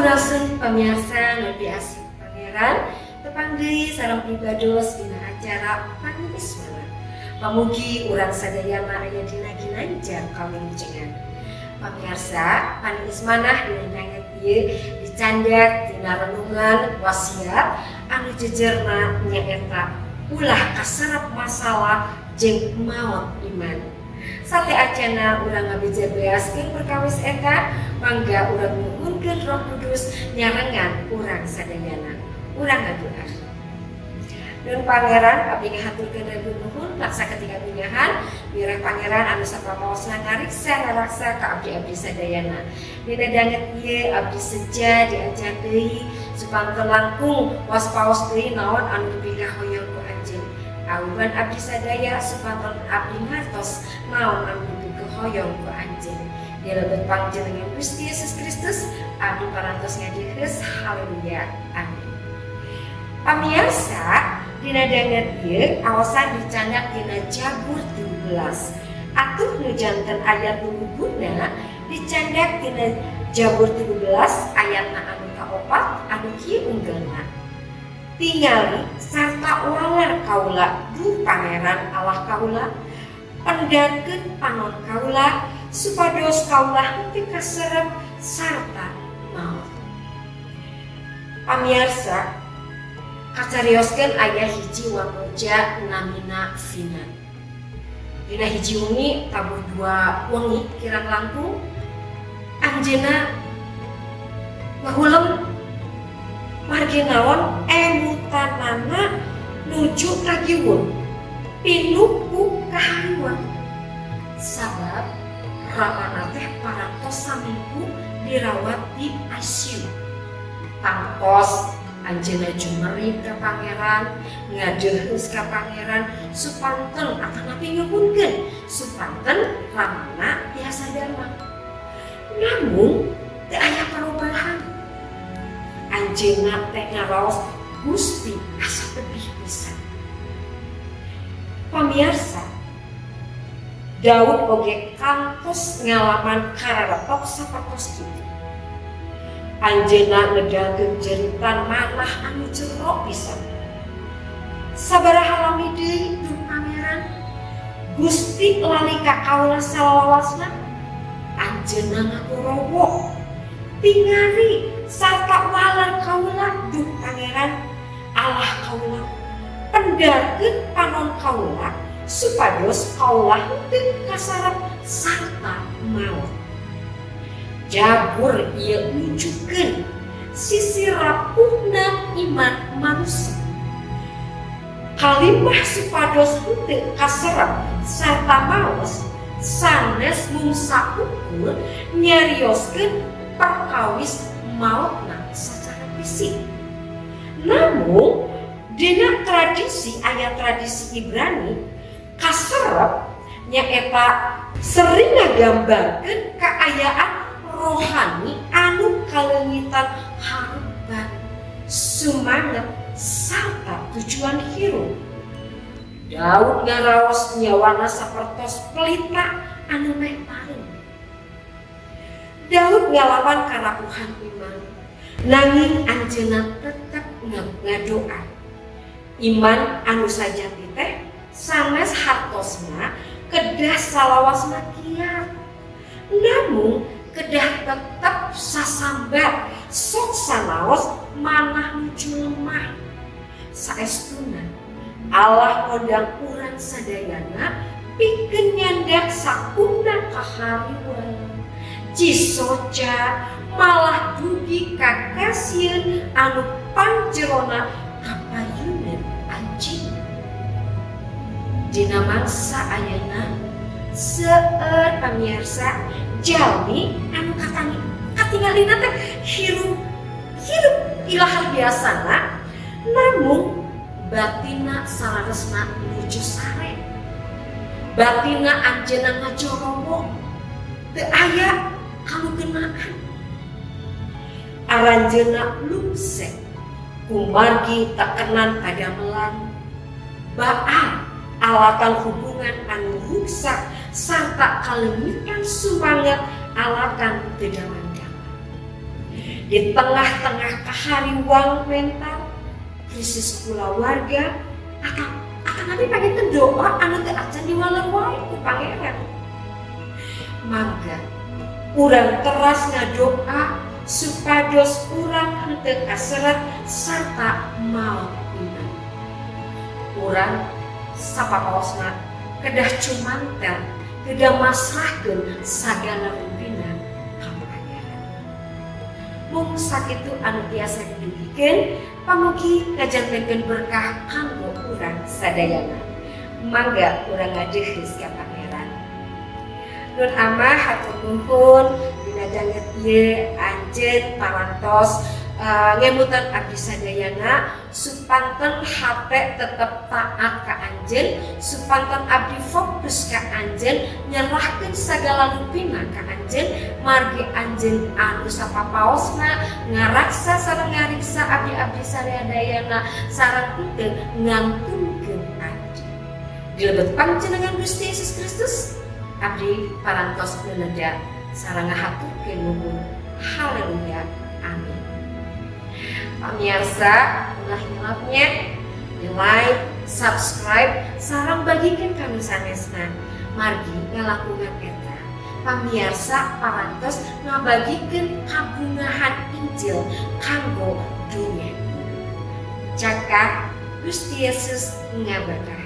Sampurasun pamirsa lebih asik pangeran tepang deui sareng pribados dina acara Panismana. Pamugi urang sadayana aya dina ginanjar kawilujengan. Pamirsa, Panismana dina nyanget ieu dicandak dina renungan wasiat anu jejerna nyaeta ulah kasarap masalah jeung maot iman. Sate acana urang ngabejabeaskeun perkawis eta, mangga urang nuhunkeun Roh Kudus nyarengan urang sadayana. Urang ngadoa. Nun Pangeran abdi ngahaturkeun rebu nuhun laksa ketika bingahan mireh Pangeran anu sapapaosna ngariksa ngaraksa ka abdi-abdi sadayana. Dina danget ieu abdi seja diajak deui supanten langkung waspaos deui naon anu dipikah hoyong ku anjeun. Awuhan abdi sadaya supanten abdi ngartos naon anu dipikah hoyong ku anjeun. Dilebet panjenengan Gusti Yesus Kristus abdi parantos ngadiheus. Haleluya. Amin. Pamirsa, dina danget ieu aosan dicandak dina Jabur 17. Atuh nu janten ayat nuhunna dicandak dina Jabur 17 ayatna anu kaopat anu kieu unggalna. Tingali sarta walar kaula duh Pangeran Allah kaula, pendankeun panon kaula supados kaula henteu kaserep sarta maot. Pamirsa, kacarioskeun aya hiji wamoja namina Vina. Dina hiji wengi tabuh dua wengi kirang langkung anjeunna ngahulem margi naon emutanana nuju ka giwun pinuh ku kahariwan. Sabab ramana teh parantos saminggu dirawat di ICU. Tangtos anjeunna jumerik ka Pangeran, ngadeheus ka Pangeran supanten atanapi nyuhunkeun supanten ramana tiasa damang. Namun teu aya parubahan. Anjeunna teh ngaraos Gusti asa tebih pisan. Pamirsa, Daud oge kantos ngalaman kararepok sapertos kitu. Anjeunna ngedangkeun jeritan manah anu jero pisan. Sabaraha lami deui duh Pangeran, Gusti lali ka kaula salawasna. Anjeunna ngagorowo, tingali sarta walar kaula duh Pangeran Allah kaula, pendarkeun panon kaula supados kaula henteu kasarep sarta maot. Jabur ieu nujukeun sisi rapuhna iman manusia. Kalimah supados henteu kaserep sarta maos sanes mungsa ukur nyarioskeun perkawis maotna secara fisik. Namun dina tradisi aya tradisi Ibrani kaserep nyaeta sering ngagambarkeun kaayaan rohani anu kalengitan harupan sumanget sarta tujuan hirup. Daud ngaraos nyawana sapertos pelita anu meh paring. Daud ngalawan karapuhan iman, nanging anjeunna tetep ngadoa. Iman anu sajati teh sanes hartosna kedah salawasna kiat. Namun kedah tetep sasambat sok sanaos manah nuju lemah. Saestuna Allah ngondang urang sadayana pikeun nyandak sakunda kahariwan. Cisoca malah dugi ka kasieun anu panjerona kapayuneun anjing. Dina mangsa ayeuna seueur pamirsa jalmi anu katingalina teh hirup ilahar biasana, namun batina salaresna nuju sare. Batina anjeunna ngajorowo teu aya kalugenaan. Aranjeunna lungsek kumargi tekenan padamelan. Baal alatan hubungan anu rusak sarta kalengitan sumanget alatan teu damang-damang. Di tengah-tengah kahariwang mental, krisis keluarga, akan nabi pengen doa anu teu acan diwaler wae ku pangeran. Mangga urang teras ngadoa supados urang henteu kaseret sarta maot iman. Urang sapapaosna kedah cumantel, kedah masrahkeun sagala rumpina ka pangeran. Mung sakitu anu tiasa didugikeun, pamugi ngajantenkeun berkah kanggo urang sadayana. Mangga urang ngadeukis ka pangeran. Nun amah hatur nuhun dina janget ieu anjeun parantos ngemutan abdi sadayana supanten hate tetep taat ka anjeun, supanten abdi fokus ka anjeun, nyerahkeun sagala rupina ka anjeun, margi anjeun anu sapapaosna ngaraksa sareng ngariksa abdi-abdi sadayana sareng teu ngantunkeun abdi. Dilebet panjenengan Gusti Yesus Kristus, abdi parantos nuleda sareng ngahaturkeun nuhun. Haleluya. Amin. Pamirsa, ulah hilapnya di like, subscribe, sareng bagikan kami sanesna. Margi ngalakukan eta. Pamirsa parantos ngabagikeun kabungahan Injil kanggo dunya. Cakap Gusti Yesus ngaberkahi.